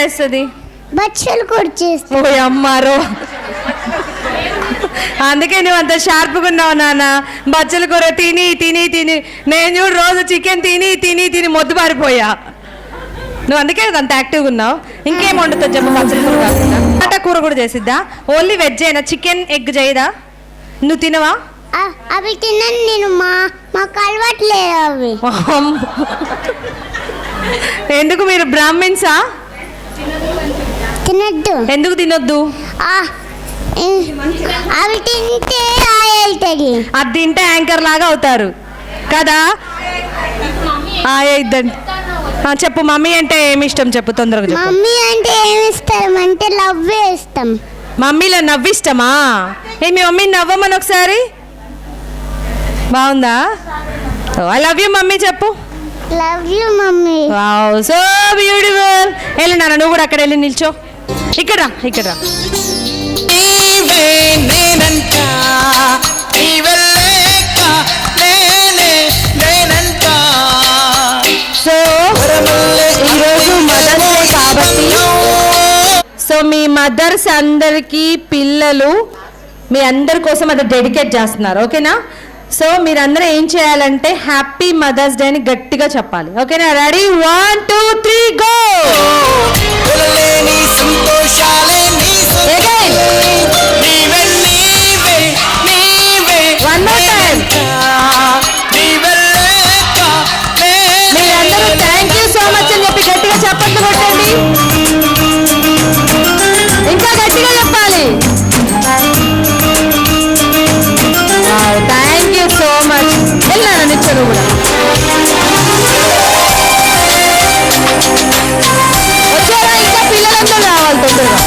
చేస్తుంది? బచ్చలు కూడా చేస్తుంది. ఓ అమ్మారో, అందుకే నువ్వు అంత షార్ప్గా ఉన్నావు నాన్న. బచ్చల కూర తిని తిని తిని నేను చూడు రోజు చికెన్ తిని తిని తిని మొద్దు పారిపోయా. నువ్వు అందుకే అంత యాక్టివ్గా ఉన్నావు. ఇంకేం వండుతుంది చెప్పు? బచ్చల కూర కాకుండా టమాటా కూర కూడా చేసిద్దా? ఓన్లీ వెజ్ అయినా, చికెన్ ఎగ్ చేయదా? నువ్వు తినవా? అవి తిన్నాను నేను, మాకు అలవాట్లేదు అవి. ఎందుకు? మీరు బ్రాహ్మిన్సా? తినద్దు. ఎందుకు తినొద్దు? అవి తింటే వెళ్తుంది. అది తింటే యాంకర్ లాగా అవుతారు కదా. ఇద్దండి. చెప్పు, మమ్మీ అంటే ఏమి ఇష్టం చెప్పు తొందరగా చెప్పు. మమ్మీ అంటే ఏమి ఇష్టం అంటే లవ్ ఇష్టం. మమ్మీలో నవ్విష్టమా? మీ మమ్మీ నవ్వమని ఒకసారి. బాగుందా? ఐ లవ్ యూ మమ్మీ చెప్పు. Love you mummy. Wow, so beautiful. వెళ్ళి నాన్న, నువ్వు కూడా అక్కడ వెళ్ళి నిల్చో. ఇక్కడ ఇక్కడ సో ఈరోజు మదర్స్ డే కాబట్టి, సో మీ మదర్స్ అందరికీ పిల్లలు మీ అందరి కోసం అది డెడికేట్ చేస్తున్నారు, ఓకేనా? సో మీరందరూ ఏం చేయాలంటే హ్యాపీ మదర్స్ డే అని గట్టిగా చెప్పాలి, ఓకేనా? Ready, 1 2 3 go. One more time. మీరందరూ థ్యాంక్ యూ సో మచ్ అని చెప్పి గట్టిగా చప్పట్లు కొట్టండి. ఇంకా గట్టిగా చెప్పాలి. Thank you so much. వెళ్ళాను నిచ్చరు కూడా. వచ్చారా? ఇంకా పిల్లలందరూ రావాలి తొందరగా.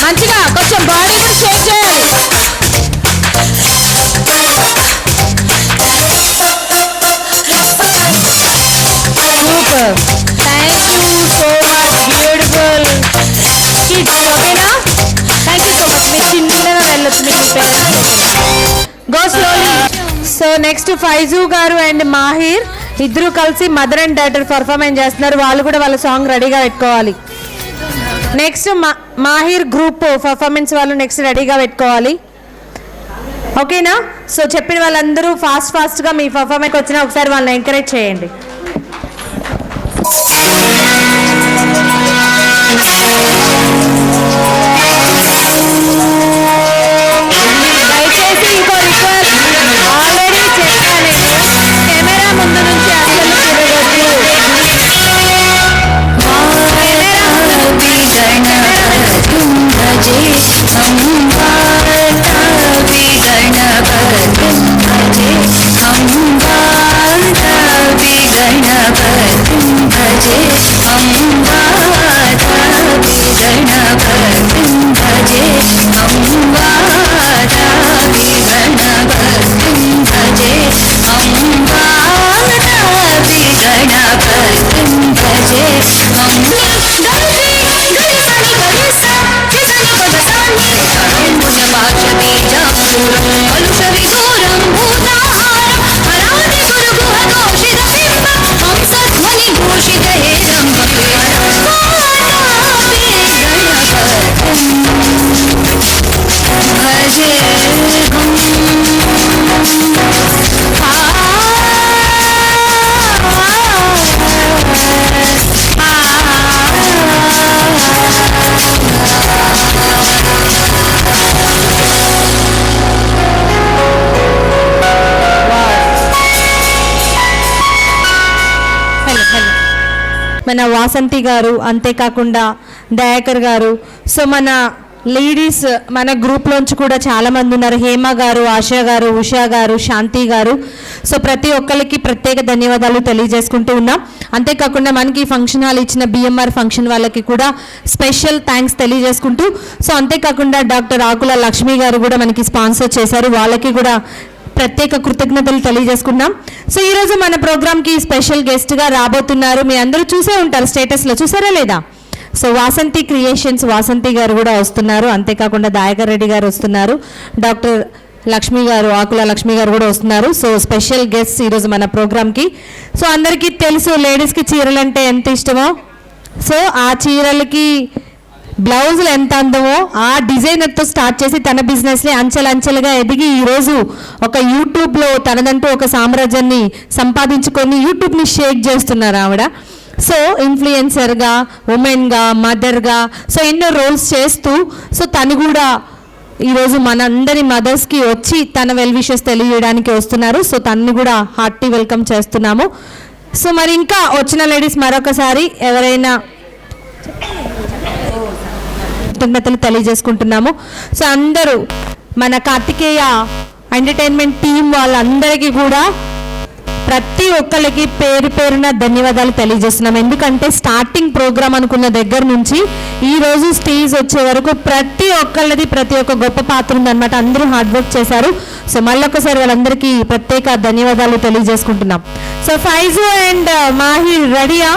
మంచిగా కొంచెం బాడీ కూడా షేక్ చేయాలి. Super, thank you so much, beautiful kids, ఓకేనా? Thank you so much. మీరు చిన్నగా వెళ్ళొచ్చు, మీకు go slowly. So next Faiz గారు అండ్ మాహిర్ ఇద్దరు కలిసి మదర్ అండ్ డాటర్ పర్ఫార్మెన్స్ చేస్తున్నారు. వాళ్ళు కూడా వాళ్ళ సాంగ్ రెడీగా పెట్టుకోవాలి. నెక్స్ట్ మాహిర్ గ్రూప్ పర్ఫార్మెన్స్ వాళ్ళు నెక్స్ట్ రెడీగా పెట్టుకోవాలి, ఓకేనా? సో చెప్పిన వాళ్ళందరూ ఫాస్ట్గా మీ పర్ఫార్మెన్స్ వచ్చినా ఒకసారి వాళ్ళని ఎంకరేజ్ చేయండి. దయచేసి ఇంకో రిక్వెస్ట్, ఆల్రెడీ చెప్పాను, కెమెరా ముందు నుంచి అసలు తిరగొద్దు. మన వాసంతి గారు, అంతేకాకుండా దయాకర్ గారు, సో మన లేడీస్ మన గ్రూప్లోంచి కూడా చాలామంది ఉన్నారు. హేమ గారు, ఆశా గారు, ఉషా గారు, శాంతి గారు. సో ప్రతి ఒక్కరికి ప్రత్యేక ధన్యవాదాలు తెలియజేసుకుంటూ ఉన్నాం. అంతేకాకుండా మనకి ఫంక్షన్ హాల్ ఇచ్చిన బిఎంఆర్ ఫంక్షన్ వాళ్ళకి కూడా స్పెషల్ థ్యాంక్స్ తెలియజేసుకుంటూ, సో అంతేకాకుండా డాక్టర్ ఆకుల లక్ష్మి గారు కూడా మనకి స్పాన్సర్ చేశారు, వాళ్ళకి కూడా ప్రత్యేక కృతజ్ఞతలు తెలియజేసుకున్నాం. సో ఈరోజు మన ప్రోగ్రామ్కి స్పెషల్ గెస్ట్గా రాబోతున్నారు. మీ అందరూ చూసే ఉంటారు, స్టేటస్లో చూసారా లేదా? సో వాసంతి క్రియేషన్స్ వాసంతి గారు కూడా వస్తున్నారు. అంతేకాకుండా దయాకర్ రెడ్డి గారు వస్తున్నారు. డాక్టర్ లక్ష్మి గారు, ఆకుల లక్ష్మి గారు కూడా వస్తున్నారు. సో స్పెషల్ గెస్ట్ ఈరోజు మన ప్రోగ్రామ్కి. సో అందరికీ తెలుసు లేడీస్కి చీరలు అంటే ఎంత ఇష్టమో. సో ఆ చీరలకి బ్లౌజులు ఎంత అందమో ఆ డిజైనర్తో స్టార్ట్ చేసి తన బిజినెస్ని అంచెలంచెలుగా ఎదిగి ఈరోజు ఒక యూట్యూబ్లో తనదంటూ ఒక సామ్రాజ్యాన్ని సంపాదించుకొని యూట్యూబ్ని షేక్ చేస్తున్నారు ఆవిడ. సో ఇన్ఫ్లుయెన్సర్గా, ఉమెన్గా, మదర్గా, సో ఎన్నో రోల్స్ చేస్తూ సో తను కూడా ఈరోజు మన అందరి మదర్స్కి వచ్చి తన వెల్ విషెస్ తెలియజేయడానికి వస్తున్నారు. సో తనని కూడా హార్టీ వెల్కమ్ చేస్తున్నాము. సో మరి ఇంకా వచ్చిన లేడీస్ మరొకసారి ఎవరైనా కృతజ్ఞతలు తెలియజేసుకుంటున్నాము. సో అందరూ మన కార్తికేయ ఎంటర్టైన్మెంట్ టీం వాళ్ళందరికీ కూడా ప్రతి ఒక్కరికి పేరు పేరున ధన్యవాదాలు తెలియజేస్తున్నాం. ఎందుకంటే స్టార్టింగ్ ప్రోగ్రామ్ అనుకున్న దగ్గర నుంచి ఈరోజు స్టేజ్ వచ్చే వరకు ప్రతి ఒక్కళ్ళది ప్రతి ఒక్క గొప్ప పాత్ర ఉందన్నమాట. అందరూ హార్డ్ వర్క్ చేశారు. సో మళ్ళొకసారి వాళ్ళందరికీ ప్రత్యేక ధన్యవాదాలు తెలియజేసుకుంటున్నాం. సో ఫైజు అండ్ మాహిర్ రెడీయా?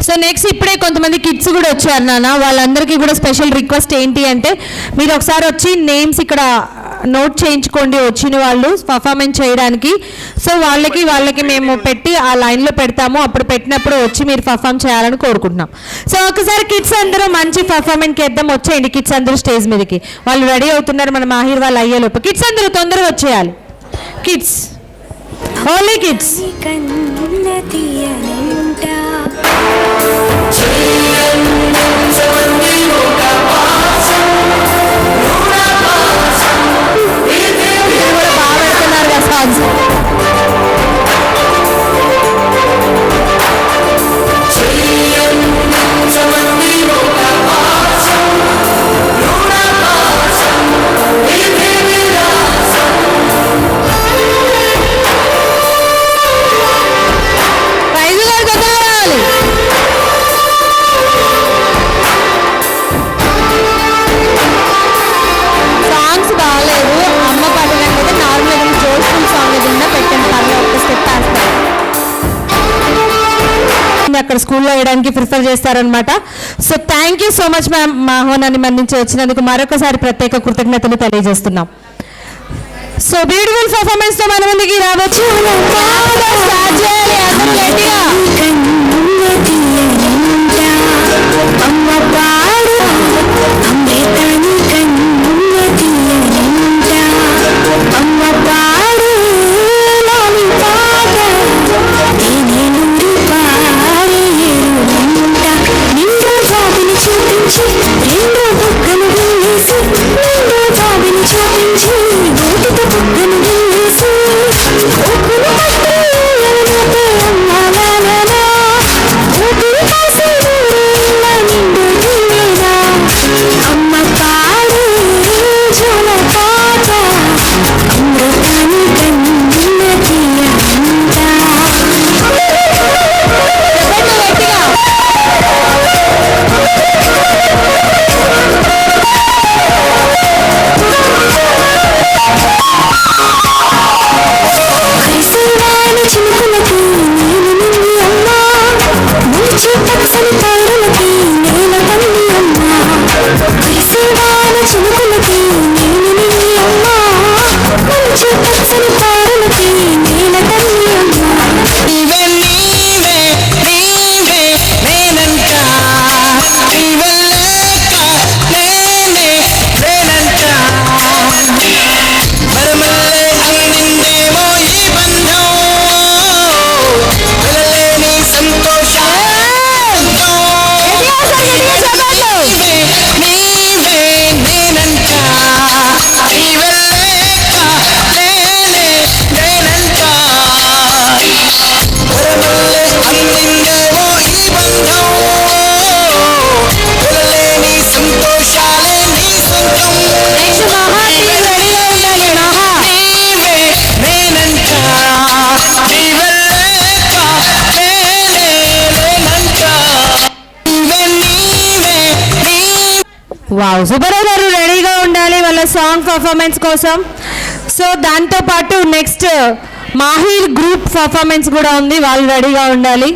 సో నెక్స్ట్ ఇప్పుడే కొంతమంది కిడ్స్ కూడా వచ్చారు నాన్న. వాళ్ళందరికీ కూడా స్పెషల్ రిక్వెస్ట్ ఏంటి అంటే మీరు ఒకసారి వచ్చి నేమ్స్ ఇక్కడ నోట్ చేయించుకోండి వచ్చిన వాళ్ళు పర్ఫార్మెన్స్ చేయడానికి. సో వాళ్ళకి మేము పెట్టి ఆ లైన్లో పెడతాము. అప్పుడు పెట్టినప్పుడు వచ్చి మీరు పర్ఫామ్ చేయాలని కోరుకుంటున్నాం. సో ఒకసారి కిడ్స్ అందరూ మంచి పర్ఫార్మెన్స్ చేద్దాం. వచ్చేయండి కిడ్స్ అందరూ స్టేజ్ మీదకి. వాళ్ళు రెడీ అవుతున్నారు. మన మాహిర్ వాళ్ళు అయ్యేలోపు కిడ్స్ అందరూ తొందరగా వచ్చేయాలి. Kids, only kids. అక్కడ స్కూల్లో వేయడానికి ప్రిఫర్ చేస్తారనమాట. So thank you so much ma'am, మా ఆహ్వానాన్ని మన్నించి వచ్చినందుకు మరొకసారి ప్రత్యేక కృతజ్ఞతలు తెలియజేస్తున్నాం. సో బ్యూటిఫుల్ పర్ఫార్మెన్స్ తో మన ముందుకి రావచ్చు. వావ్, సుబ్బారావు గారు రెడీగా ఉండాలి వాళ్ళ సాంగ్ పర్ఫార్మెన్స్ కోసం. సో దాంతోపాటు నెక్స్ట్ మాహిర్ గ్రూప్ పర్ఫార్మెన్స్ కూడా ఉంది, వాళ్ళు రెడీగా ఉండాలి.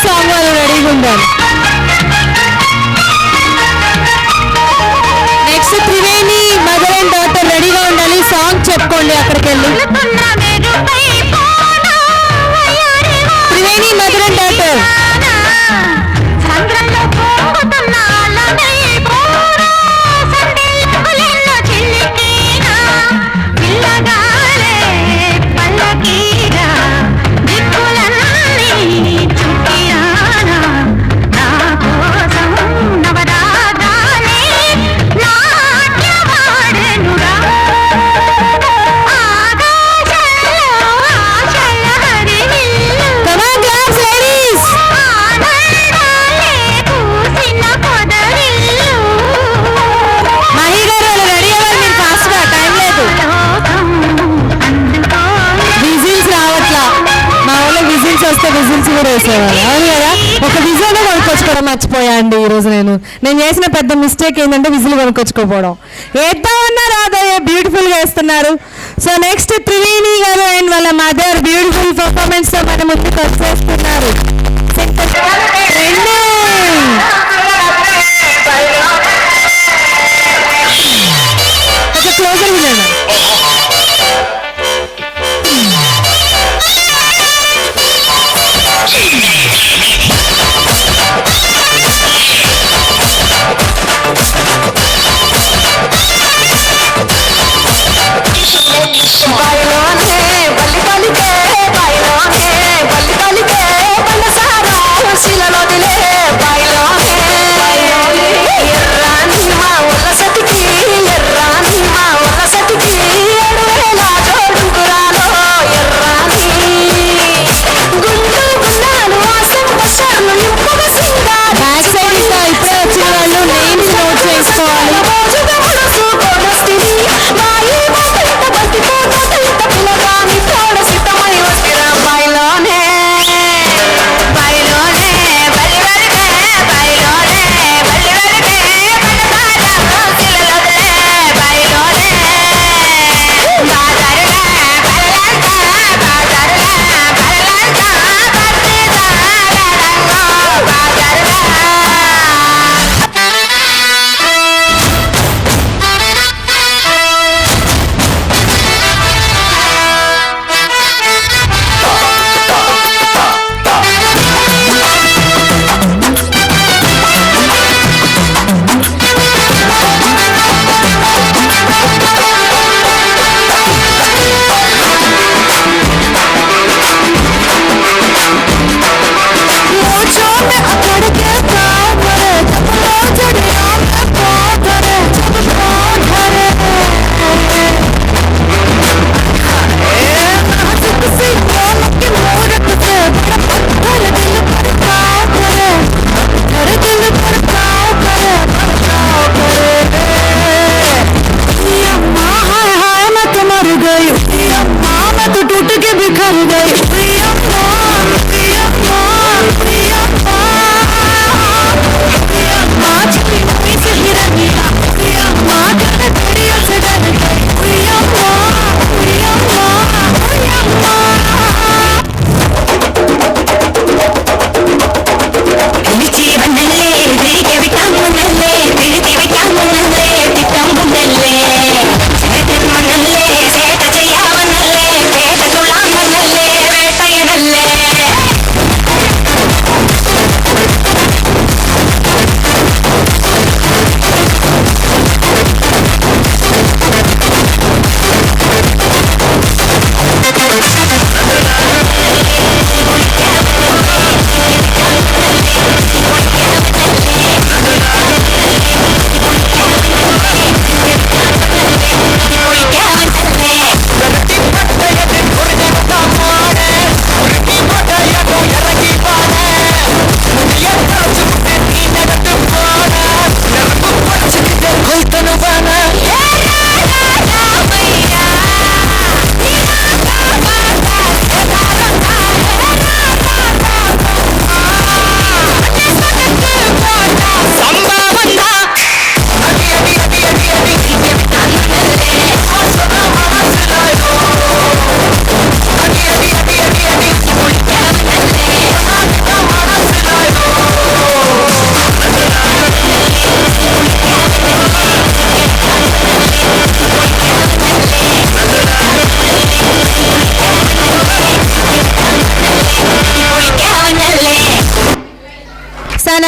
సాంగ్ వాళ్ళు రెడీగా ఉండాలి. Next Triveni mother and daughter రెడీగా ఉండాలి. సాంగ్ చెప్పుకోండి అక్కడికి వెళ్ళి. త్రివేణి మదర్ అండ్ డాటర్ వస్తే విజిల్స్ కూడా వేసేవాళ్ళు. అవును కదా, ఒక విజిల్ కొనుక్కొచ్చుకోవడం మర్చిపోయా అండి ఈరోజు. నేను చేసిన పెద్ద మిస్టేక్ ఏంటంటే విజిల్ కొనుక్కొచ్చుకోపోవడం. వేద్దామన్నా రాదయ్య, బ్యూటిఫుల్గా వేస్తున్నారు. సో నెక్స్ట్ త్రివేణి గారు అండ్ వాళ్ళ మదర్ బ్యూటిఫుల్ పర్ఫార్మెన్స్ తో మన ముందుకు వచ్చేస్తున్నారు. క్లోజర్ వినండి. ఎర్రాని మా ఉల్ల సతికి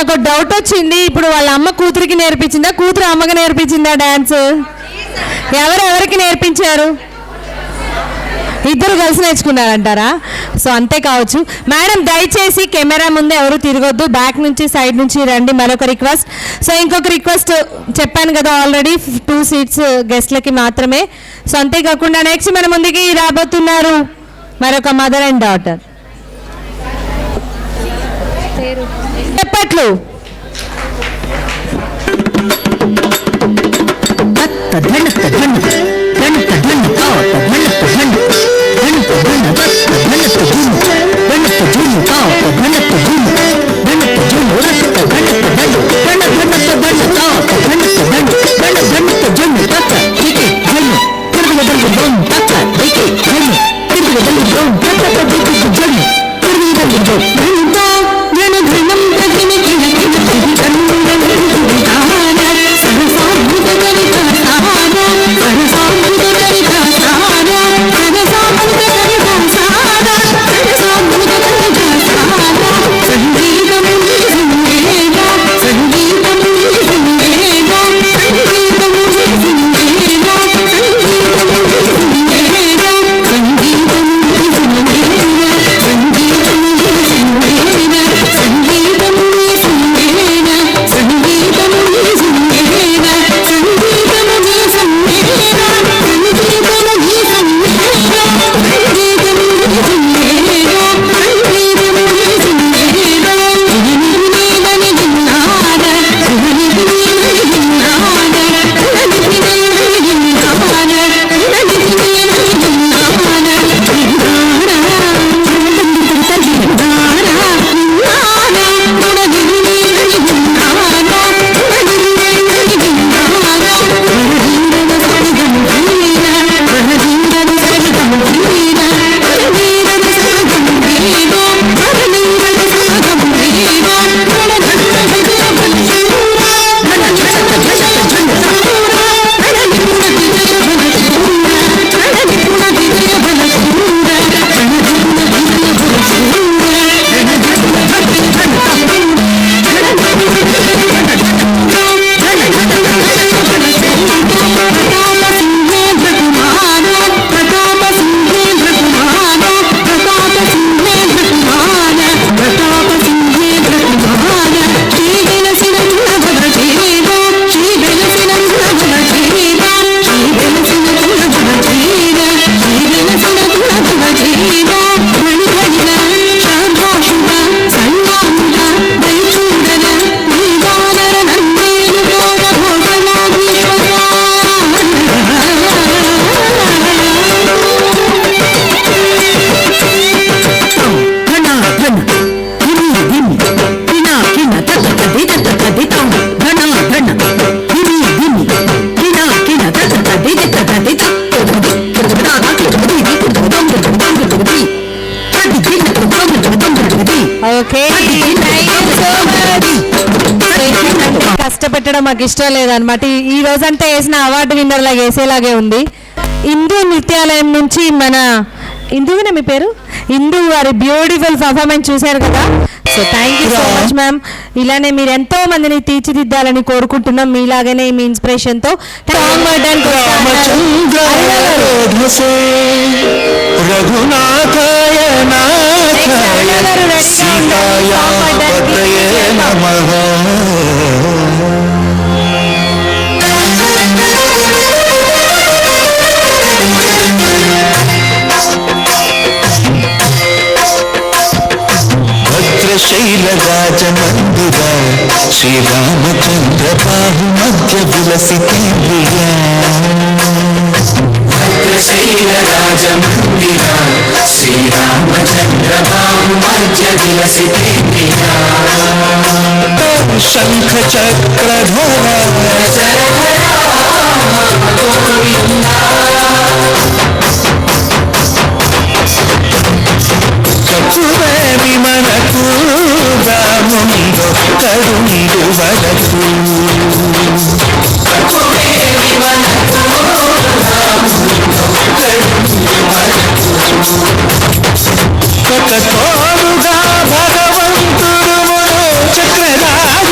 నాకు డౌట్ వచ్చింది. ఇప్పుడు వాళ్ళ అమ్మ కూతురికి నేర్పించిందా, కూతురు అమ్మకి నేర్పించిందా డాన్స్? ఎవరెవరికి నేర్పించారు? ఇద్దరు కలిసి నేర్చుకున్నారంటారా? సో అంతే కావచ్చు. మేడం దయచేసి కెమెరా ముందు ఎవరు తిరగొద్దు, బ్యాక్ నుంచి సైడ్ నుంచి రండి. మరొక రిక్వెస్ట్. సో ఇంకొక రిక్వెస్ట్ చెప్పాను కదా ఆల్రెడీ, 2 సీట్స్ గెస్ట్లకి మాత్రమే. సో అంతేకాకుండా నెక్స్ట్ మన ముందుకి రాబోతున్నారు మరొక మదర్ అండ్ డాటర్. చెప్పట్లు. కష్టపెట్టడం మాకు ఇష్టం లేదనమాట. ఈ రోజంతా వేసిన అవార్డు విన్నర్ లాగా వేసేలాగే ఉంది. హిందూ నృత్యాలయం నుంచి మన ఇందుగానే మీ పేరు ఇందు వారి బ్యూటిఫుల్ పర్ఫార్మెన్స్ చూశారు కదా. So thank you so much ma'am. ఇలానే మీరు ఎంతో మందిని తీర్చిదిద్దాలని కోరుకుంటున్నాం. మీలాగానే మీ ఇన్స్పిరేషన్తో శైలరాజమందిర శ్రీరామచంద్ర బాహు మధ్య విలసితేంద్రియ శైలరాజమందిర శ్రీరామచంద్ర బాహు మధ్య విలసితేంద్రియ శంఖ చక్రధర కచువేమి మనకు రామునిలో కరుణిడు వరకు ఒక తోడుగా భగవంతుడు చక్రరాజ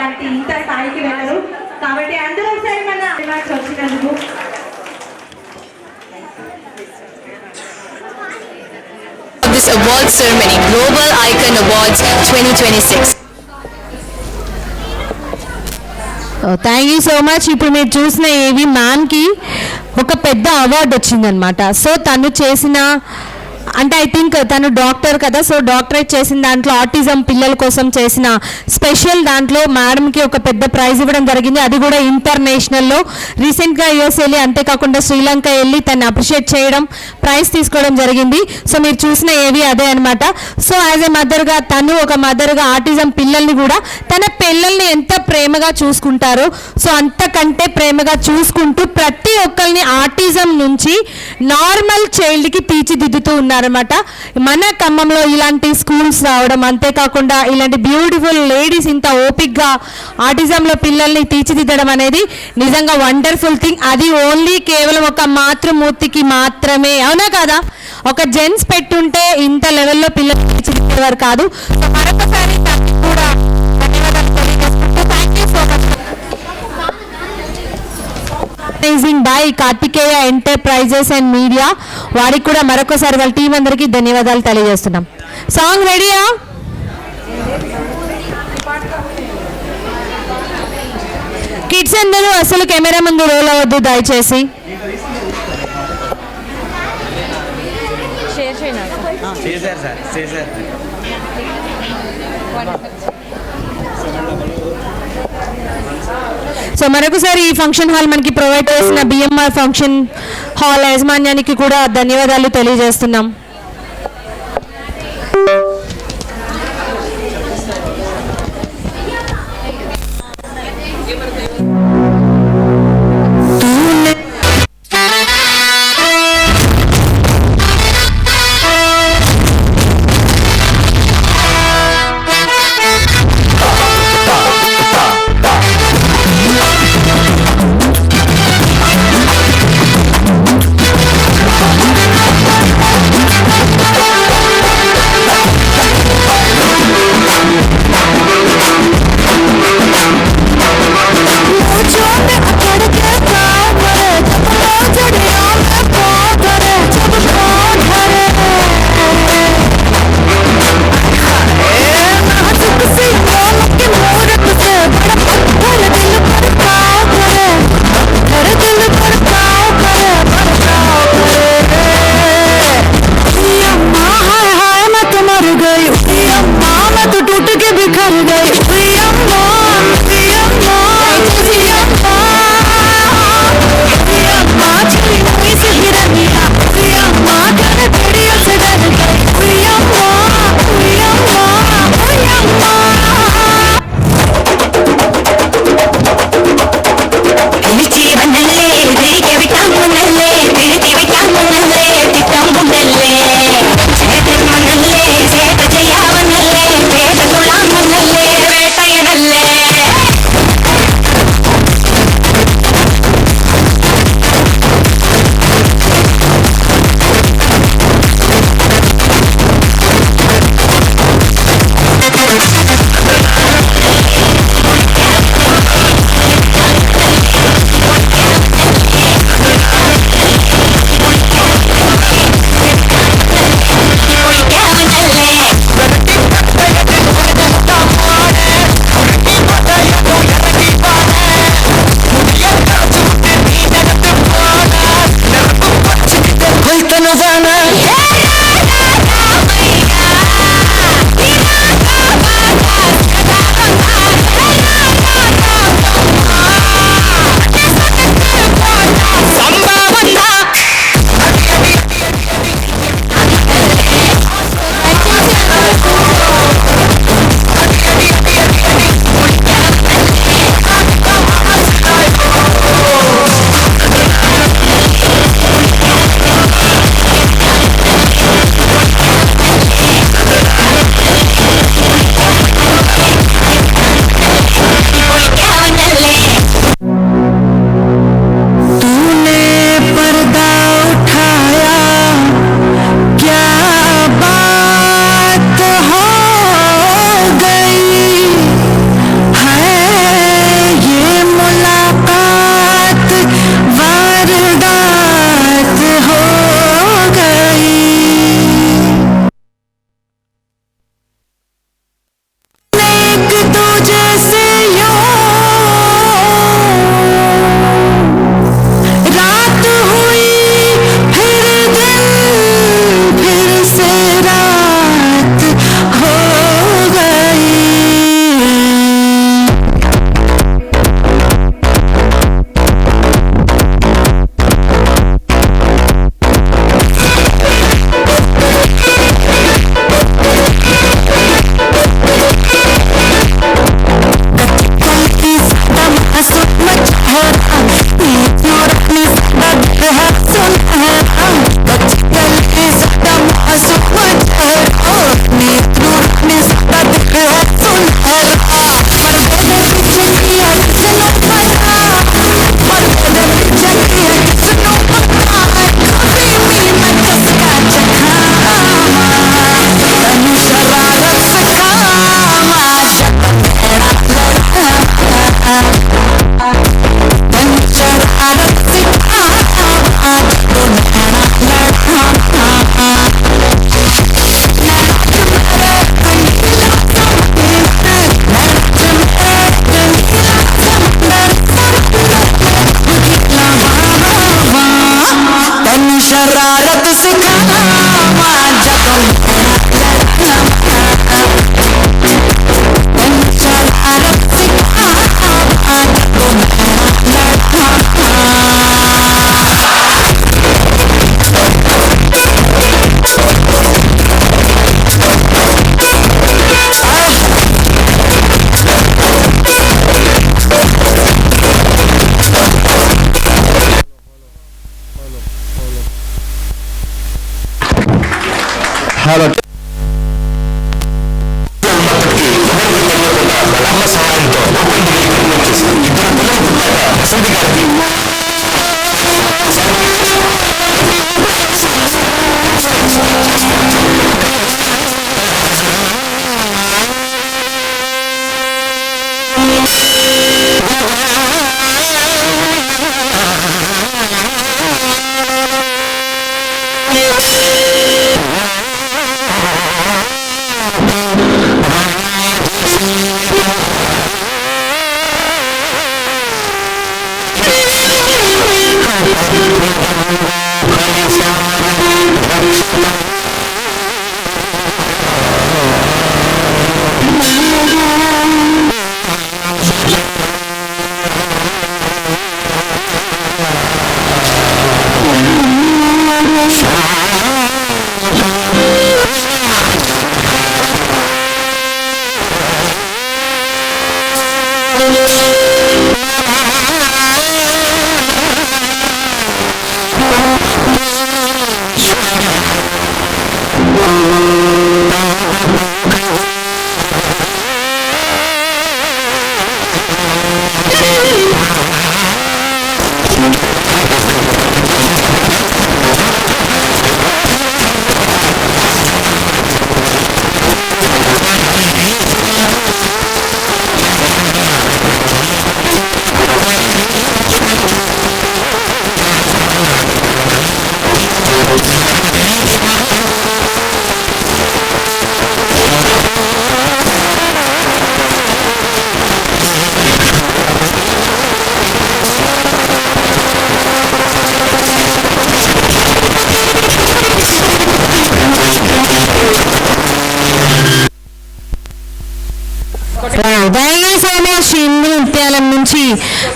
ఇలాంటి ఇంత స్థాయికి వెళ్ళరు. కాబట్టి అందరూ ఒకసారి మన రిమార్క్స్ వచ్చినందుకు this award ceremony, Global Icon Awards 2026. Thank you so much. ఇప్పుడు మీరు చూసిన ఏవి మ్యామ్కి ఒక పెద్ద అవార్డు వచ్చిందనమాట. సో తను చేసిన అంటే ఐ థింక్ తను డాక్టర్ కదా, సో డాక్టరేట్ చేసిన దాంట్లో ఆటిజం పిల్లల కోసం చేసిన స్పెషల్ దాంట్లో మేడంకి ఒక పెద్ద ప్రైజ్ ఇవ్వడం జరిగింది. అది కూడా ఇంటర్నేషనల్లో. రీసెంట్గా యూఎస్ వెళ్ళి అంతేకాకుండా శ్రీలంక వెళ్ళి తను అప్రిషియేట్ చేయడం, ప్రైజ్ తీసుకోవడం జరిగింది. సో మీరు చూసిన ఏవి అదే అనమాట. సో యాజ్ ఎ మదర్గా తను ఒక మదర్గా ఆటిజం పిల్లల్ని కూడా తన పిల్లల్ని ఎంత ప్రేమగా చూసుకుంటారో సో అంతకంటే ప్రేమగా చూసుకుంటూ ప్రతి ఒక్కరిని ఆటిజం నుంచి నార్మల్ చైల్డ్కి తీర్చిదిద్దుతూ ఉన్నారన్నమాట. మన ఖమ్మంలో ఇలాంటి స్కూల్స్ రావడం, అంతేకాకుండా ఇలాంటి బ్యూటిఫుల్ లేడీస్ ఇంత ఓపిక్గా ఆటిజంలో పిల్లల్ని తీర్చిదిద్దడం అనేది నిజంగా వండర్ఫుల్ థింగ్. అది ఓన్లీ కేవలం ఒక మాతృమూర్తికి మాత్రమే, అవునా కదా? ఒక జెంట్స్ పెట్టుంటే ఇంత లెవెల్లో పిల్లలు తీర్చిదిద్దేవారు కాదు. సో మరొకసారి కూడా ధన్యవాదాలు తెలియజేసుకుంటూ thank you so much. By Karthikeya Enterprises and Media వారికి కూడా మరొకసారి వాళ్ళ టీం అందరికీ ధన్యవాదాలు తెలియజేస్తున్నాం. సాంగ్ రెడీయా? కిడ్స్ అందరూ అసలు కెమెరా ముందు రోల్ అవ్వద్దు దయచేసి. సో మరొకసారి ఈ ఫంక్షన్ హాల్ మనకి ప్రొవైడ్ చేసిన బిఎంఆర్ ఫంక్షన్ హాల్ యాజమాన్యానికి కూడా ధన్యవాదాలు తెలియజేస్తున్నాం.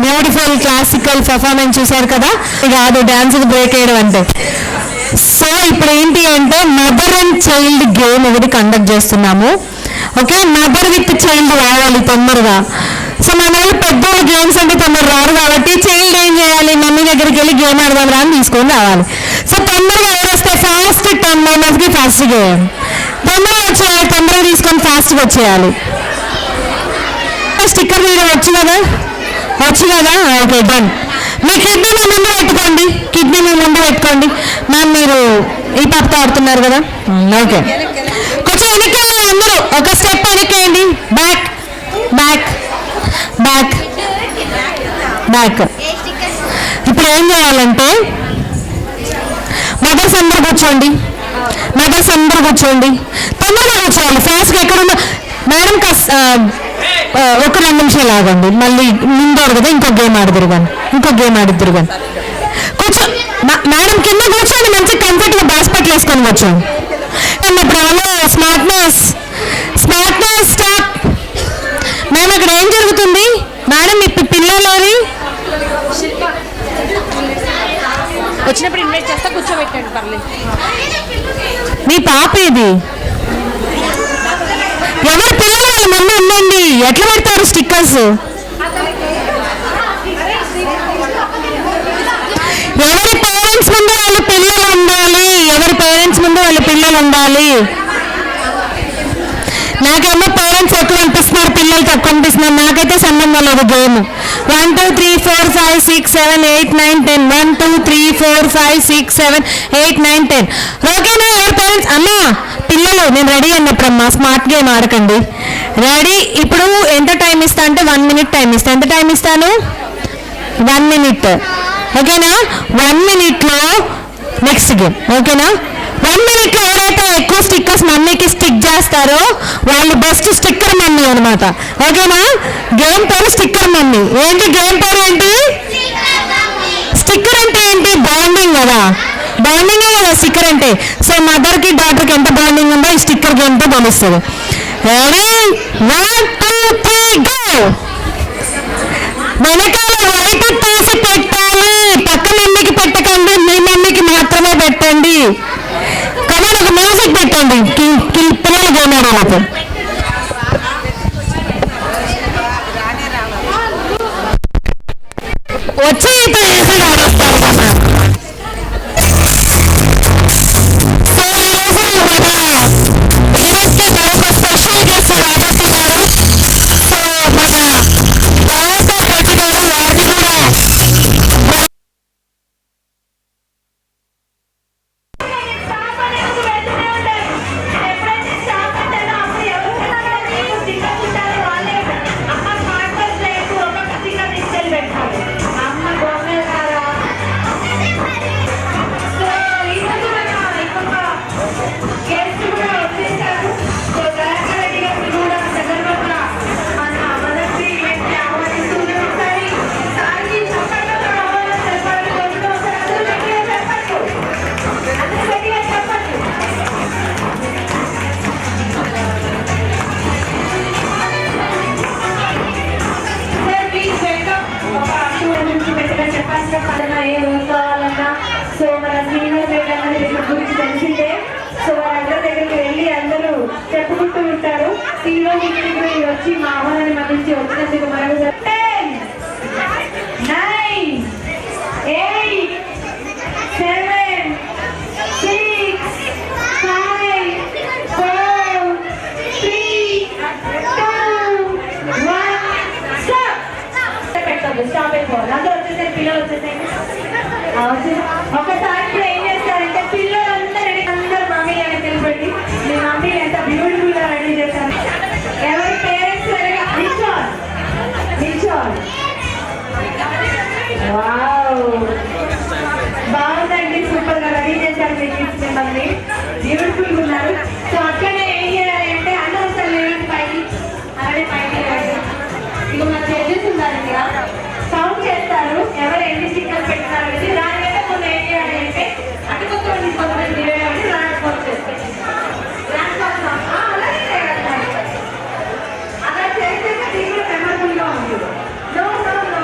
బ్యూటిఫుల్ క్లాసికల్ పర్ఫార్మెన్స్ చూశారు కదా. కాదు డాన్స్కి బ్రేక్ వేయడం అంటే. సో ఇప్పుడు ఏంటి అంటే మదర్ అండ్ చైల్డ్ గేమ్ ఒకటి కండక్ట్ చేస్తున్నాము. ఓకే, మదర్ విత్ చైల్డ్ రావాలి తొందరగా. సో మన వాళ్ళు పెద్దోళ్ళ గేమ్స్ అంటే తొందర రారు కాబట్టి చైల్డ్ ఏం చేయాలి, మమ్మీ దగ్గరికి వెళ్ళి గేమ్ ఆడదాం రా అని తీసుకొని రావాలి. సో తొందరగా ఎవరొస్తే ఫాస్ట్ 10 మెంబర్స్కి ఫాస్ట్గా వేయాలి. తొందరగా వచ్చేయాలి, తొందరగా తీసుకొని ఫాస్ట్గా వచ్చేయాలి. స్టిక్కర్ తీయడం వచ్చు కదా, వచ్చు కదా. Okay done. మీ కిడ్నీ మీ ముందు పెట్టుకోండి, కిడ్నీ మీ ముందు పెట్టుకోండి. మ్యామ్ మీరు ఈ పాపతో ఆడుతున్నారు కదా. ఓకే, కొంచెం వెనక్కి అందరూ ఒక స్టెప్ వెనక్కేయండి. Back back back back. ఇప్పుడు ఏం చేయాలంటే మదర్స్ అందరూ కూర్చోండి, మదర్స్ అందరూ కూర్చోండి. తొందరగా కూర్చోవాలి, ఫాస్ట్గా ఎక్కడున్నా. మేడం ఒక 2 నిమిషాలు ఆగండి, మళ్ళీ ముందోరు కదా ఇంకో గేమ్ ఆడుదురు కానీ, ఇంకో గేమ్ ఆడుదురు కానీ. కూర్చో మేడం, కింద కూర్చోండి, మంచి కంఫర్ట్గా బాస్పెట్లు వేసుకొని కూర్చోండి. ఇప్పుడు hello smartness smartness stop. Madam అక్కడ ఏం జరుగుతుంది మేడం? మీ పిల్లలని వచ్చినప్పుడు ఇన్వైట్ చేస్తా, కూర్చోబెట్టండి పర్లేదు. మీ పాప ఇది ఎవరు పిల్లలు? వాళ్ళ మమ్మీ ఉండండి. ఎట్లా పెడతారు స్టిక్కర్స్? ఎవరి పేరెంట్స్ ముందు వాళ్ళ పిల్లలు ఉండాలి, ఎవరి పేరెంట్స్ ముందు వాళ్ళ పిల్లలు ఉండాలి. నాకేమో పేరెంట్స్ ఎక్కువ అనిపిస్తున్నారు, పిల్లలు తక్కువ అనిపిస్తున్నారు. నాకైతే సంబంధం లేదు. గేమ్ 1 2 3 4 5 6 7 8 9 10 1 2 3 4 5 6 7 8 9 10. ఓకేనా? ఎవరి పేరెంట్స్? అమ్మా పిల్లలు నేను రెడీ అన్నప్పుడమ్మా స్మార్ట్ గేమ్ ఆడకండి. రెడీ. ఇప్పుడు ఎంత టైం ఇస్తా అంటే 1 minute టైం ఇస్తా. ఎంత టైం ఇస్తాను? 1 minute. ఓకేనా? 1 minuteలో నెక్స్ట్ గేమ్. ఓకేనా? 1 minuteలో ఎవరైతే ఎక్కువ స్టిక్కర్స్ మమ్మీకి స్టిక్ చేస్తారో వాళ్ళు బెస్ట్ స్టిక్కర్ మమ్మీ అనమాట. ఓకేనా? గేమ్ పేరు స్టిక్కర్ మమ్మీ. ఏంటి గేమ్ పేరు ఏంటి? స్టిక్కర్ అంటే ఏంటి? బాండింగ్ కదా, బాండింగే కదా స్టిక్కర్ అంటే. సో మదర్కి డాటర్కి ఎంత బాండింగ్ ఉందో ఈ స్టిక్కర్ గేమ్తో తెలుస్తుంది. Ready 1 2 3 go. వెనకాల వైట్ తీసి పెట్టాలి, పక్క మమ్మీకి పెట్టకండి, మీ మమ్మీకి మాత్రమే పెట్టండి. కమన్ ఒక మ్యూజిక్ పెట్టండి పిల్లలు గేమ్ ఆడాలి. వచ్చి ఇప్పుడు ఈజీగా ఆడేస్తారు కదా. సో ఈజీ మన ఈరోజుకి మనకు స్పెషల్ గెస్ట్ రాబోతున్నారు. సో మన తర్వాత రెడ్డి గారు వారిని కూడా సో మన శ్రీనివాస్ గురించి తెలిసిందే. సో వాళ్ళందరి దగ్గరికి వెళ్ళి అందరూ చెప్పుకుంటూ ఉంటారు. శ్రీనివాస్ ఇంటికి వచ్చి మా ఆహ్వానాన్ని మళ్ళీ వచ్చినందుకు మరొకసారి 10 9 8 7 6 5 4 3 2 1 స్టాప్. స్టాప్ అయిపోవాలి. అందరూ వచ్చేసరికి పిల్లలు వచ్చేసరికి ఒకసారి ఇప్పుడు ఏం చేస్తారంటే పిల్లలందరూ అందరూ మమ్మీ అని తెలిపండి. మీ మమ్మీ ఎంత బ్యూటిఫుల్ గా రెడీ చేశారు. ఎవరి పేరెంట్స్ నిల్చోవాలి. వావ్, బాగుందండి, సూపర్ గా రెడీ చేశారు మీ కిడ్స్ మిమ్మల్ని. బ్యూటిఫుల్ ఉన్నారు. సో అట్లనే ఏం చేయాలి అంటే అందరూ ఒకసారి లేవండి పైకి, అలాగే పైకి లేవండి. ఇక మన జడ్జెస్ ఉన్నారు ఇక్కడ, కౌంట్ చేస్తారు ఎవరు ఎన్ని స్టిక్కర్స్ పెట్టినారు అనేది. దాని మీద కొన్ని ఏం చేయాలి అంటే అటు కొంతమంది రాకపోతే అలా చేస్తే కూడా మెమరబుల్ గా ఉంటుంది. నో నో నో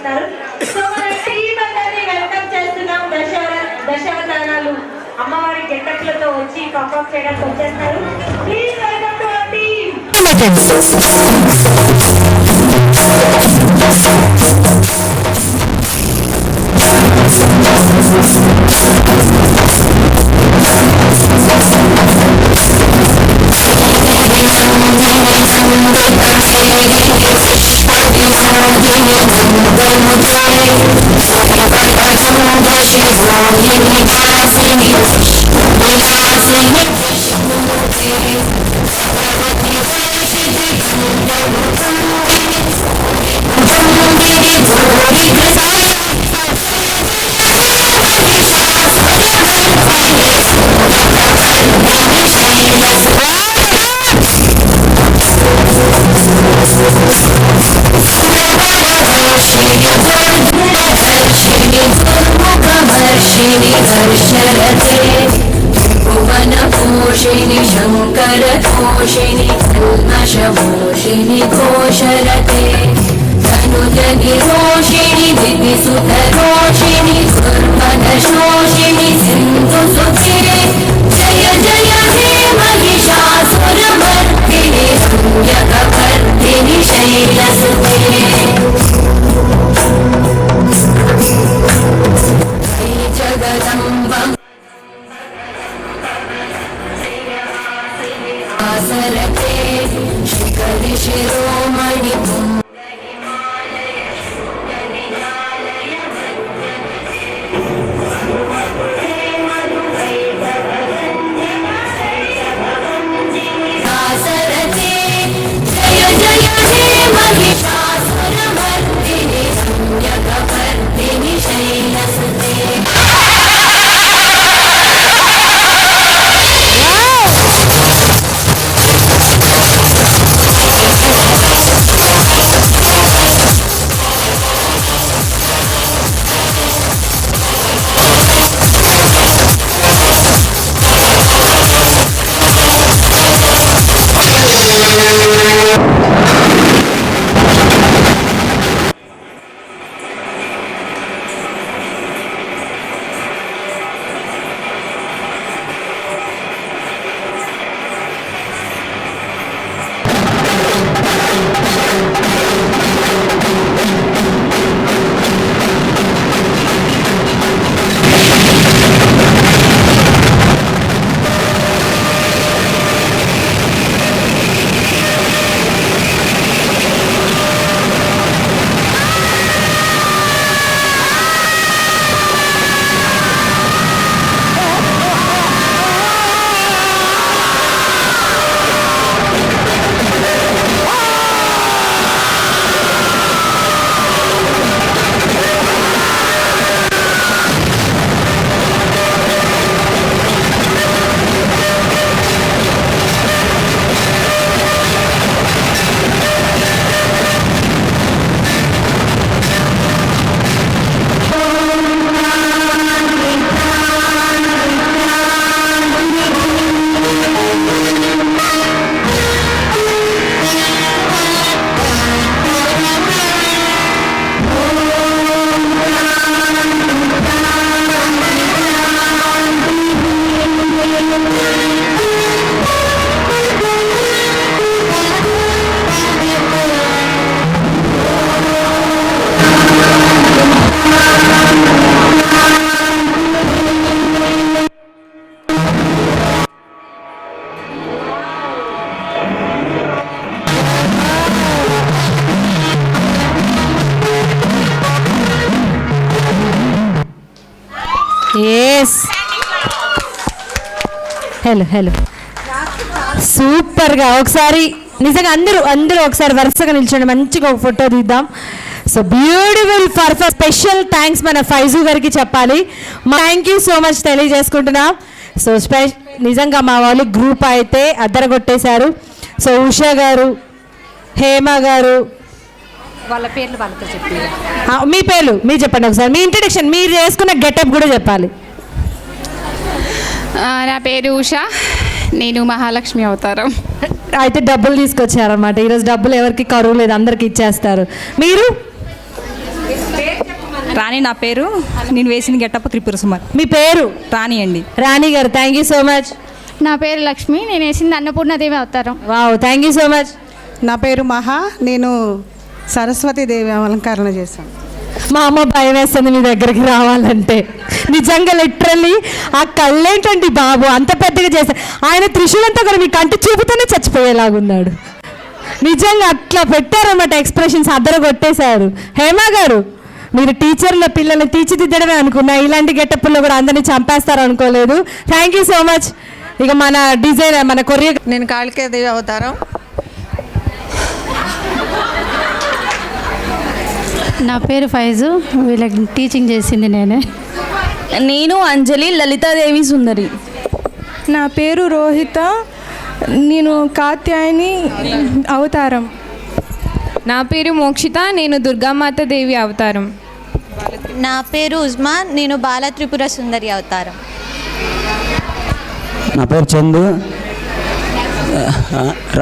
చేస్తున్నారు. సో మనమైతే ఈ బంధాన్ని వెల్కమ్ చేస్తున్నాం. దశావతారాలు అమ్మవారి గెటప్లతో వచ్చి పర్ఫామ్ చేయడానికి వచ్చేస్తారు. Please welcome to our team. भुवनपोषिणि शङ्करतोषिणि कल्मषमोषिणि घोषरते धनुजनिरोषिणि दिविसुतरोषिणि दुर्मदशोषिणि सिन्धुसुते जय जय हे महिषासुरमर्दिनि संयगवर्धिनि शैलसुते जगदम्बम् आसरते शिखरि शिरोमणि आसरते जय जय हे महिषासुरमर्दिनि संयगवर्धिनि शैलसुते ఎస్ హలో సూపర్గా ఒకసారి నిజంగా అందరూ ఒకసారి వరుసగా నిల్చోండి, మంచిగా ఒక ఫోటో తీద్దాం. So beautiful perfect. Special thanks మన ఫైజు గారికి చెప్పాలి. థ్యాంక్ యూ సో మచ్ తెలియజేసుకుంటున్నాం. సో నిజంగా మా వాళ్ళు గ్రూప్ అయితే అద్దరగొట్టేశారు. సో ఉషా గారు, హేమ గారు, వాళ్ళ పేర్లు వాళ్ళతో చెప్పి మీ పేర్లు మీరు చెప్పండి ఒకసారి. మీ ఇంట్రడక్షన్ మీరు చేసుకున్న గెటప్ కూడా చెప్పాలి. నా పేరు ఉషా, నేను మహాలక్ష్మి అవతారం. అయితే డబ్బులు తీసుకొచ్చారన్నమాట. ఈరోజు డబ్బులు ఎవరికి కరువు లేదు, అందరికి ఇచ్చేస్తారు. మీరు రాణి నా పేరు. నేను వేసిన గెట్టప్ప త్రిపుర సుమార్. మీ పేరు? రాణి అండి. రాణి గారు, థ్యాంక్ యూ సో మచ్. నా పేరు లక్ష్మి, నేను వేసింది అన్నపూర్ణదేవి అవతారం. Wow, thank you so much. నా పేరు మహా, నేను సరస్వతీదేవి అలంకరణ చేశాను. మా అమ్మ భయం వేస్తుంది మీ దగ్గరికి రావాలంటే. నిజంగా లిటరల్లీ ఆ కళ్ళేంటండి బాబు, అంత పెద్దగా చేశారు. ఆయన త్రిశూలంతా కూడా మీ కంటి చూపుతోనే చచ్చిపోయేలాగున్నాడు. నిజంగా అట్లా పెట్టారన్నమాట ఎక్స్ప్రెషన్స్, అద్దరు కొట్టేశారు. హేమా గారు, మీరు టీచర్ల పిల్లల్ని తీర్చిదిద్దడమే అనుకున్నా, ఇలాంటి గెటప్పుల్లో కూడా అందరినీ చంపేస్తారు అనుకోలేదు. Thank you so much. ఇక మన డిజైనర్, మన కొరియో. నేను కాళికాదేవి అవతారం. నా పేరు ఫైజు, వీళ్ళకి టీచింగ్ చేసింది నేనే. నేను అంజలి లలితాదేవి సుందరి. నా పేరు రోహిత, నేను కాత్యాయని అవతారం. నా పేరు మోక్షిత, నేను దుర్గామాత దేవి అవతారం. నా పేరు ఉజ్మా, నేను బాల త్రిపుర సుందరి అవతారం. నా పేరు చందు,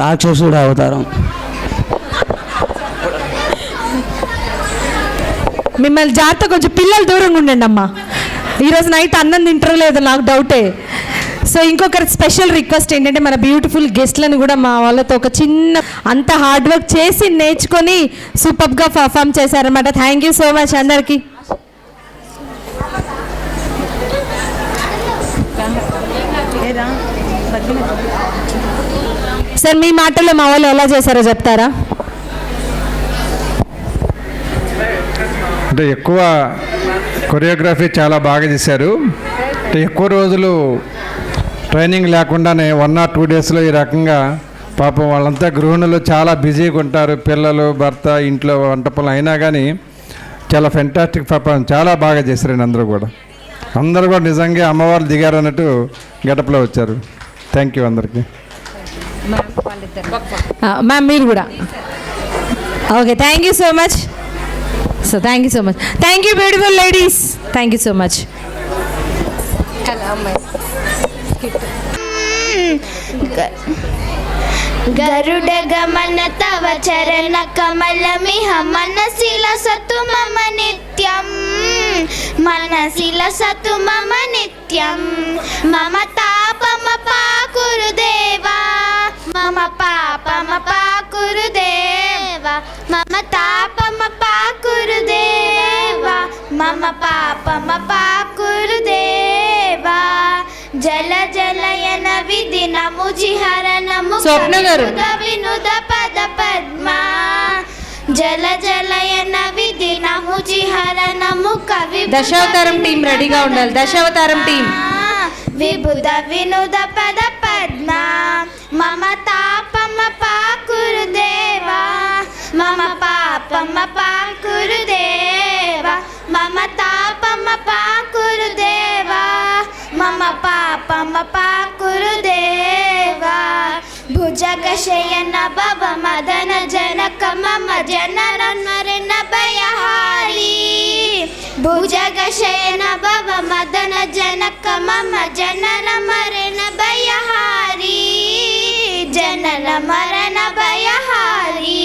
రాక్షసుడు అవతారం. మిమ్మల్ని జాగ్రత్త, కొంచెం పిల్లలు దూరంగా ఉండండి అమ్మా. ఈరోజు నైట్ అన్నం తింటారో లేదో నాకు డౌటే. సో ఇంకొకరి స్పెషల్ రిక్వెస్ట్ ఏంటంటే, మన బ్యూటిఫుల్ గెస్ట్లను కూడా మా వాళ్ళతో ఒక చిన్న, అంత హార్డ్ వర్క్ చేసి నేర్చుకొని సూపర్గా పర్ఫామ్ చేశారనమాట. థ్యాంక్ యూ సో మచ్ అందరికీ. సార్, మీ మాటల్లో మా వాళ్ళు ఎలా చేశారో చెప్తారా? అంటే ఎక్కువ కొరియోగ్రఫీ చాలా బాగా చేశారు. అంటే ఎక్కువ రోజులు ట్రైనింగ్ లేకుండానే 1 or 2 డేస్లో ఈ రకంగా, పాపం వాళ్ళంతా గృహిణులు చాలా బిజీగా ఉంటారు, పిల్లలు, భర్త, ఇంట్లో వంట పనులు అయినా కానీ చాలా ఫెంటాస్టిక్ పర్ఫార్మెన్స్, చాలా బాగా చేశారండి. అందరూ కూడా నిజంగా అమ్మవారు దిగారు అన్నట్టు గెటప్లో వచ్చారు. థ్యాంక్ యూ అందరికీ. మ్యామ్ మీరు కూడా. Okay, thank you so much. So thank you so much. Thank you beautiful ladies, thank you so much. గరుడ గమన తవ చరణ కమలమిహ మనసిల సతు మమ నిత్యం, మనసిల సతు మమ నిత్యం. మమ తాపమ పాకురు దేవా, మమ పాపమ పాకురు దేవా, మమ తాపమ పాకురు దేవా, మమ పాపమ పాకురు దేవా. జల జలయన విధి నము జిహర నము వినుద పద పద్మా. జల జలయన విధి నము జిహర నము కవి. దశావతారం టీం రెడీగా ఉండాలి. దశావతారం టీం. విబుధ వినుద పద పద్మా. మమ తాపమ పాకురు దేవా, మమ పాపమ పాకురు దేవా, మమ తాపమ పాకురు దేవా, మమ పాపమ పాకురు దేవా. భుజగ శయన భవ మదన జనక మమ జనన మరణ భయహారి. భుజగ శయన భవ మదన జనక మమ జనన మరణ భయహారి. జనన మరణ భయహారి.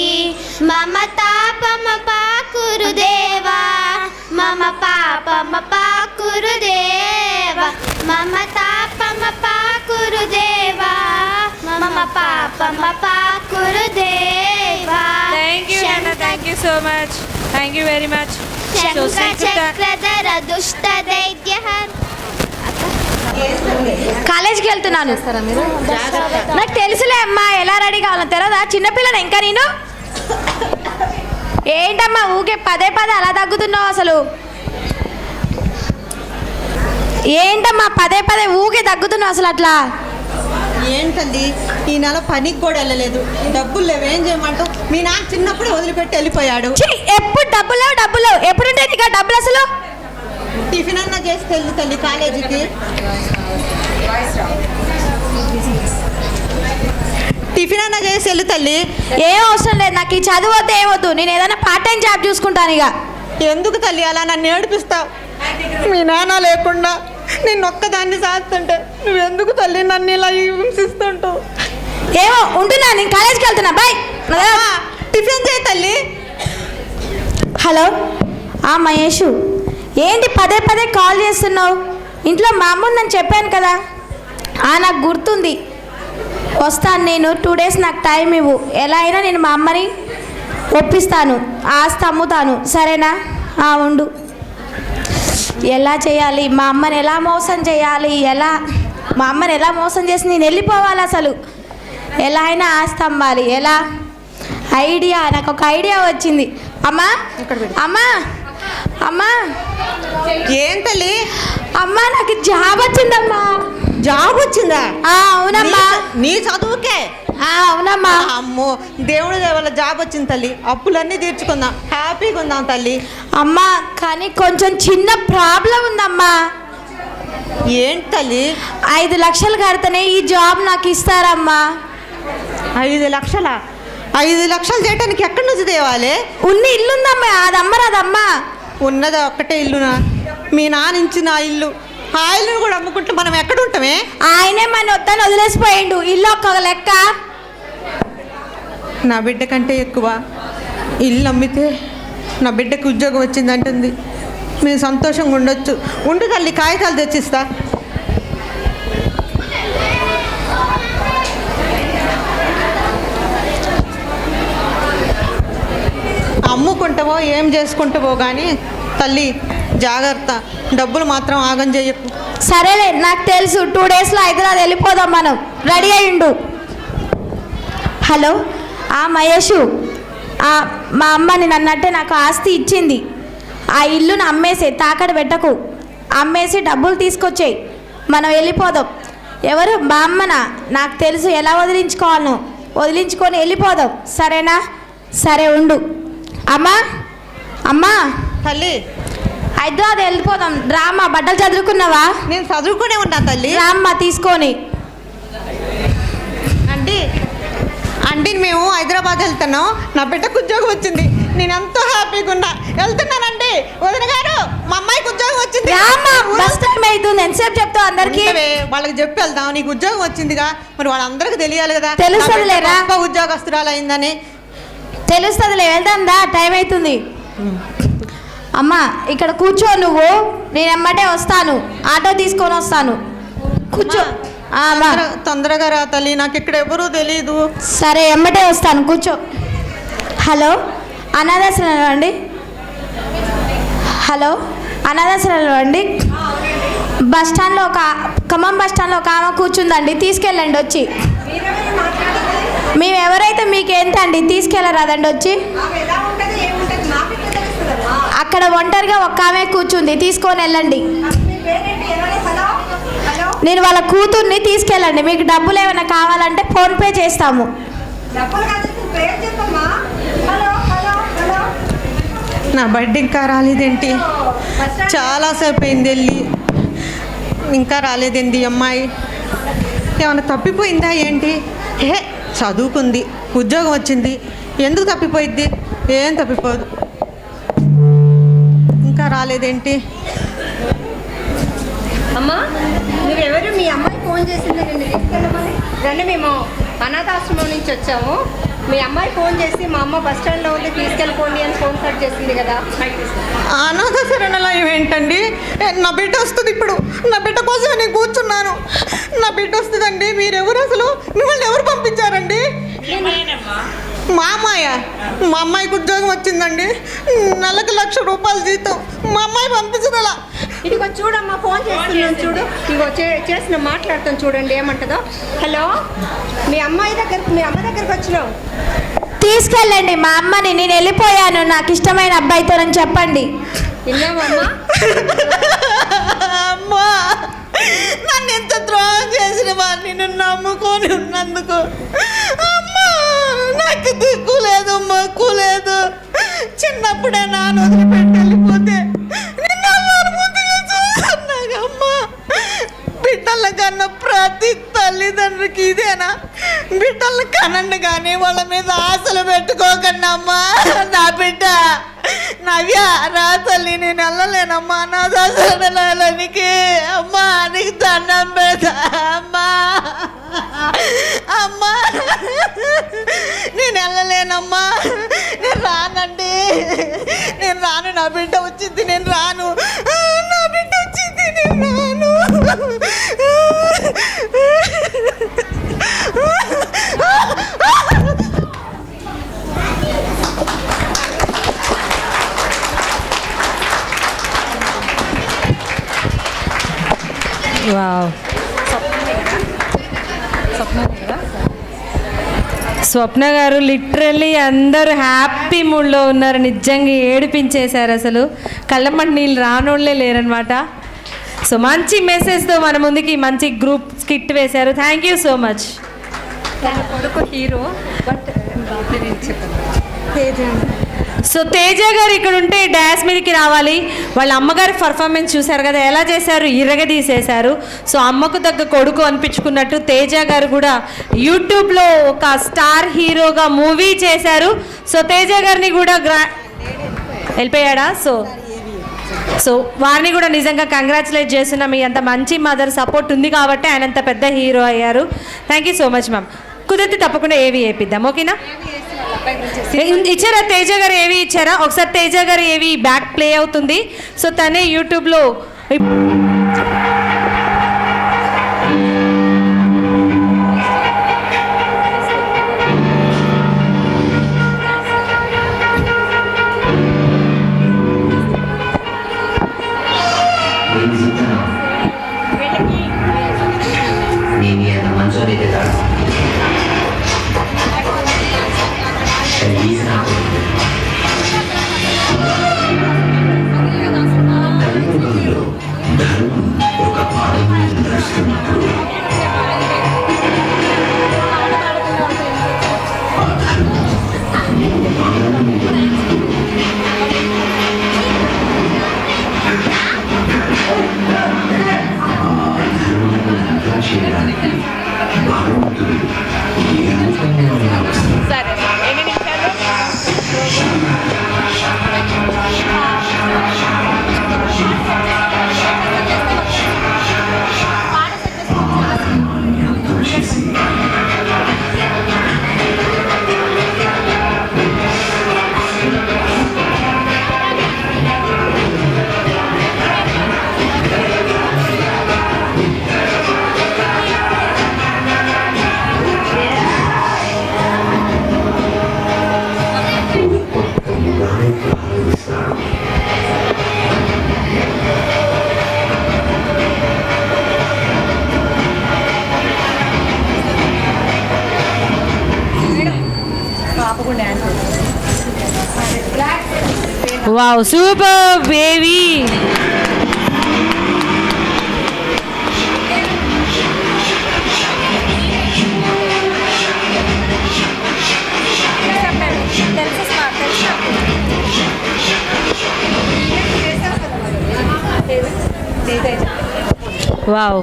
మమ తాపమ పాకురు దేవా, మమ పాపమ పాకురు దేవా, మమ తాపమ పాకురు దేవా, మమ పాపమ పాకురు దేవా. Thank you so much. Thank you very much. చక్రధర దుష్ట దైత్య. కాలేజీకి వెళ్తున్నాను. నాకు తెలుసులే అమ్మా ఎలా రెడీ కావాలని. తెలదా చిన్నపిల్లని ఇంకా నేను? ఏంటమ్మా ఊకే పదే అలా తగ్గుతున్నావు అసలు? ఏంటమ్మా పదే ఊకే తగ్గుతున్నావు అసలు అట్లా? ఏంటండి, ఈ నెల పనికి కూడా వెళ్ళలేదు, డబ్బులు లేవు, ఏం చేయమంటావు? మీ నాన్న చిన్నప్పుడు వదిలిపెట్టి వెళ్ళిపోయాడు. ఎప్పుడు డబ్బులు ఎప్పుడుంటే నీకు డబ్బులు అసలు? టిఫిన్ అన్నా చేసి వెళ్ళు తల్లి కాలేజీకి. టిఫిన్ అన్నా చేసి వెళ్ళు తల్లి. ఏం అవసరం లేదు నాకు, ఈ చదువు వద్దు ఏమొద్దు, నేను ఏదైనా పార్ట్ టైం జాబ్ చూసుకుంటాను. ఇక ఎందుకు తల్లి అలా నన్ను ఏడిపిస్తావు? మీ నాన్న లేకుండా నేను ఒక్కదాన్ని సాస్తుంటే నువ్వెందుకు తల్లి నన్ను ఇలా హింసిస్తుంటావు? ఏమో ఉంటున్నా, నేను కాలేజీకి వెళ్తున్నా. బాయ్. టిఫిన్ చేయి తల్లి. హలో మహేషు, ఏంటి పదే పదే కాల్ చేస్తున్నావు? ఇంట్లో మా అమ్మ ఉందని చెప్పాను కదా. నాకు గుర్తుంది, వస్తాను నేను. 2 days నాకు టైం ఇవ్వు. ఎలా అయినా నేను మా అమ్మని ఒప్పిస్తాను, ఆస్తి అమ్ముతాను, సరేనా? ఉండు. ఎలా చేయాలి? మా అమ్మని ఎలా మోసం చేయాలి? మా అమ్మని ఎలా మోసం చేసి నేను వెళ్ళిపోవాలి? అసలు ఎలా అయినా ఆస్తి అమ్మాలి. ఎలా? నాకు ఒక ఐడియా వచ్చింది. అమ్మా అమ్మా అమ్మా, ఏం తల్లి? అమ్మా నాకు జాబ్ వచ్చిందమ్మా. జాబ్ వచ్చిందా? అవునమ్మా. నీ చదువుకే? అవునమ్మా. అమ్మో, దేవుడి వల్ల జాబ్ వచ్చింది తల్లి. అప్పులన్నీ తీర్చుకుందాం, హ్యాపీగా ఉందాం తల్లి. అమ్మా కానీ కొంచెం చిన్న ప్రాబ్లం ఉందమ్మా. ఏంటి తల్లి? 5 లక్షలు కడితేనే ఈ జాబ్ నాకు ఇస్తారమ్మా. 5 లక్షలా? 5 లక్షలు చేయడానికి ఎక్కడి నుంచి తేవాలి? ఉన్న ఇల్లుందమ్మా, అదమ్మా. ఉన్నది ఒక్కటే ఇల్లునా? మీ నాన్న ఇచ్చిన ఇల్లు, ఆ ఇల్లును కూడా అమ్ముకుంటే మనం ఎక్కడ ఉంటామే? ఆయనే మన వద్దని వదిలేసిపోయిండు. ఇల్లు ఒక్క లెక్క. నా బిడ్డ కంటే ఎక్కువ. ఇల్లు అమ్మితే నా బిడ్డకి ఉద్యోగం వచ్చిందంటుంది. మేము సంతోషంగా ఉండొచ్చు. ఉండు తల్లి, కాగితాలు తెచ్చిస్తా. అమ్ముకుంటావో ఏం చేసుకుంటావో కానీ తల్లి జాగ్రత్త, డబ్బులు మాత్రం ఆగం చేయకు. సరేలే, నాకు తెలుసు. 2 daysలో హైదరాబాద్ వెళ్ళిపోదాం మనం. రెడీ అయ్యిండు. హలో మహేషు, మా అమ్మని నన్నట్టే నాకు ఆస్తి ఇచ్చింది. ఆ ఇల్లును అమ్మేసే, తాకడ పెట్టకు. అమ్మేసి డబ్బులు తీసుకొచ్చేయి, మనం వెళ్ళిపోదాం. ఎవరు? మా అమ్మనా? నాకు తెలుసు ఎలా వదిలించుకోవాలను. వదిలించుకొని వెళ్ళిపోదాం, సరేనా? సరే ఉండు. అమ్మా తల్లి, హైదరాబాద్ వెళ్ళిపోదాం. రామ్మా, బట్టలు చదువుకున్నావా? నేను చదువుకునే ఉన్నా తల్లి. రామ్మా తీసుకొని. అంటే మేము హైదరాబాద్ వెళ్తున్నాం. నా బిడ్డకు ఉద్యోగం వచ్చింది. నేను ఎంతో హ్యాపీగా ఉన్నా. వెళ్తున్నానండి. వదిన గారు, మా అమ్మాయికి ఉద్యోగం వచ్చింది. బస్ టైం అవుతుంది, ఎంతసేపు చెప్తావు అందరికి? వాళ్ళకి చెప్పి వెళ్దాం. నీకు ఉద్యోగం వచ్చిందిగా, మరి వాళ్ళందరికీ తెలియాలి కదా. తెలుస్తుందిలేరా ఉద్యోగస్తురాలు అయిందని. తెలుస్తుందిలే, వెళ్దాం దా, టైం అవుతుంది. అమ్మా ఇక్కడ కూర్చో నువ్వు, నేను ఎమ్మటే వస్తాను. ఆటో తీసుకొని వస్తాను. కూర్చో. తొందరగా రా తల్లి, నాకు ఇక్కడ ఎవరూ తెలీదు. సరే ఎమ్మటే వస్తాను, కూర్చో. హలో అనాథాశ్రమంలో అండి. హలో అనాథాశ్రమంలో అండి. బస్టాండ్లో ఖమ్మం బస్టాండ్లో ఒక ఆమె కూర్చుందండి, తీసుకెళ్ళండి వచ్చి. మేము ఎవరైతే మీకేంటండి, తీసుకెళ్ళరాదండి వచ్చి. అక్కడ ఒంటరిగా ఒక ఆమె కూర్చుంది, తీసుకొని వెళ్ళండి. నేను వాళ్ళ కూతుర్ని, తీసుకెళ్ళండి. మీకు డబ్బులు ఏమైనా కావాలంటే ఫోన్పే చేస్తాము. నా బర్త్డే ఇంకా రాలేదేంటి? చాలాసేపు అయింది వెళ్ళి, ఇంకా రాలేదేంటి అమ్మాయి? ఏమైనా తప్పిపోయిందా ఏంటి? చదువుకుంది, ఉద్యోగం వచ్చింది, ఎందుకు తప్పిపోయిద్ది? ఏం తప్పిపోదు. ఇంకా రాలేదేంటి? అమ్మా నువ్వెవరు? మీ అమ్మాయి ఫోన్ చేసింది, నిన్ను తీసుకెళ్ళమని. రండి, మేము అనాథాశ్రమం నుంచి వచ్చాము. మీ అమ్మాయి ఫోన్ చేసి మా అమ్మ బస్ స్టాండ్లో ఉంది, తీసుకెళ్ళిపోండి అని ఫోన్ కట్ చేసింది కదా. అనాథాశ్రమంలో ఏంటండి? నా బిడ్డ వస్తుంది ఇప్పుడు. నా బిడ్డ కోసమే నేను కూర్చున్నాను. నా బిడ్డ వస్తుందండి. మీరెవరు అసలు? మిమ్మల్ని ఎవరు పంపించారండి? మా అమ్మాయ? మా అమ్మాయికి ఉద్యోగం వచ్చిందండి. నెలకు 1,00,000 రూపాయలు జీతం. మా అమ్మాయి పంపించదలా. ఇదిగో చూడమ్మా, ఫోన్ చేస్తున్నాను చూడు. ఇదిగో చేసిన మాట్లాడుతాను చూడండి ఏమంటుందో. హలో, మీ అమ్మాయి దగ్గరకు, మీ అమ్మ దగ్గరకు వచ్చినావు. తీసుకెళ్ళండి మా అమ్మని. నేను వెళ్ళిపోయాను నాకు ఇష్టమైన అబ్బాయితోనని చెప్పండి. విన్నావమ్మా? అమ్మా, నన్ను ఎంత ద్రోహం చేసిన వాడిని నిన్ను నమ్ముకొని ఉన్నందుకు అమ్మా, నాకు దిక్కు లేదు, మక్కు లేదు. చిన్నప్పుడే నాన్న వదిలిపెట్టి వెళ్ళిపోతే నిన్ను ముందుగా చూస్తున్నాగమ్మా. బిడ్డల కన్నా ప్రతి తల్లిదండ్రులకి ఇదేనా? బిడ్డలను కనండి కానీ వాళ్ళ మీద ఆశలు పెట్టుకోకండి అమ్మా. నా బిడ్డ నవ్య రా తల్లి, నేను వెళ్ళలేనమ్మా నా దశకి. అమ్మా నీకు దండం పెడతా అమ్మా. అమ్మా నేను వెళ్ళలేనమ్మా, నేను రానండి. నేను రాను, నా బిడ్డ వచ్చింది, నేను రాను, నా బిడ్డ వచ్చింది, నేను రాను. వావ్. స్వప్న గారు లిటరల్లీ అందరూ హ్యాపీ మూడ్లో ఉన్నారు. నిజంగా ఏడిపించేశారు, అసలు కళ్ళమ్మటి నీళ్ళు రానోళ్ళే లేరనమాట. సో మంచి మెసేజ్తో మన ముందుకి మంచి గ్రూప్ స్కిట్ వేశారు. Thank you so much. కొడుకు హీరో బట్ సో తేజ గారు ఇక్కడ ఉంటే డాన్స్ మీదకి రావాలి. వాళ్ళ అమ్మగారి పర్ఫార్మెన్స్ చూశారు కదా, ఎలా చేశారు, ఇరగదీసేశారు. సో అమ్మకు తగ్గ కొడుకు అనిపించుకున్నట్టు తేజ గారు కూడా యూట్యూబ్లో ఒక స్టార్ హీరోగా మూవీ చేశారు. సో తేజ గారిని కూడా వెళ్ళిపోయాడా? సో వారిని కూడా నిజంగా కంగ్రాచులేట్ చేస్తున్నాం. మీ అంత మంచి మదర్ సపోర్ట్ ఉంది కాబట్టి ఆయన అంత పెద్ద హీరో అయ్యారు. Thank you so much ma'am. కుదిరితే తప్పకుండా ఏవి వేపిద్దాం, ఓకేనా? ఇచ్చారా తేజ గారు ఏవి ఇచ్చారా? ఒకసారి తేజ గారు ఏవి బ్యాక్ ప్లే అవుతుంది. సో తనే యూట్యూబ్లో wow super baby. Wow,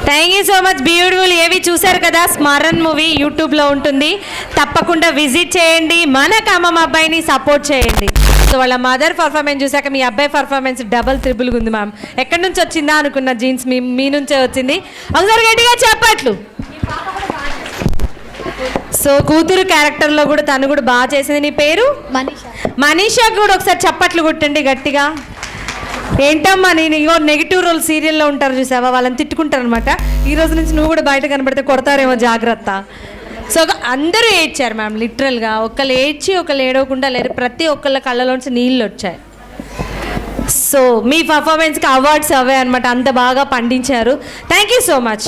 thank you so much. Beautiful. ఏవి చూశారు కదా, స్మరణ్ మూవీ యూట్యూబ్లో ఉంటుంది, తప్పకుండా విజిట్ చేయండి. మన ఖమ్మం అబ్బాయిని సపోర్ట్ చేయండి. సో వాళ్ళ మదర్ పర్ఫార్మెన్స్ చూసాక మీ అబ్బాయి పర్ఫార్మెన్స్ డబల్ త్రిబుల్గా ఉంది మ్యామ్. ఎక్కడి నుంచి వచ్చిందా అనుకున్న జీన్స్ మీ నుంచే వచ్చింది. ఒకసారి గట్టిగా చెప్పట్లు. సో కూతురు క్యారెక్టర్లో కూడా తను కూడా బాగా చేసింది. నీ పేరు మనీషాకి కూడా ఒకసారి చప్పట్లు కొట్టండి గట్టిగా. ఏంటమ్మా నేను ఇగో నెగిటివ్ రోల్ సీరియల్లో ఉంటారు చూసావా, వాళ్ళని తిట్టుకుంటారు అనమాట. ఈ రోజు నుంచి నువ్వు కూడా బయట కనబడితే కొడతారేమో, జాగ్రత్త. సో అందరూ ఏడ్చారు మ్యామ్, లిటరల్గా. ఒకళ్ళు ఏడ్చి ఒకళ్ళు ఏడవకుండా లేరు, ప్రతి ఒక్కళ్ళ కళ్ళలోంచి నీళ్ళు వచ్చాయి. సో మీ పర్ఫార్మెన్స్కి అవార్డ్స్ అవే అనమాట, అంత బాగా పండించారు. Thank you so much.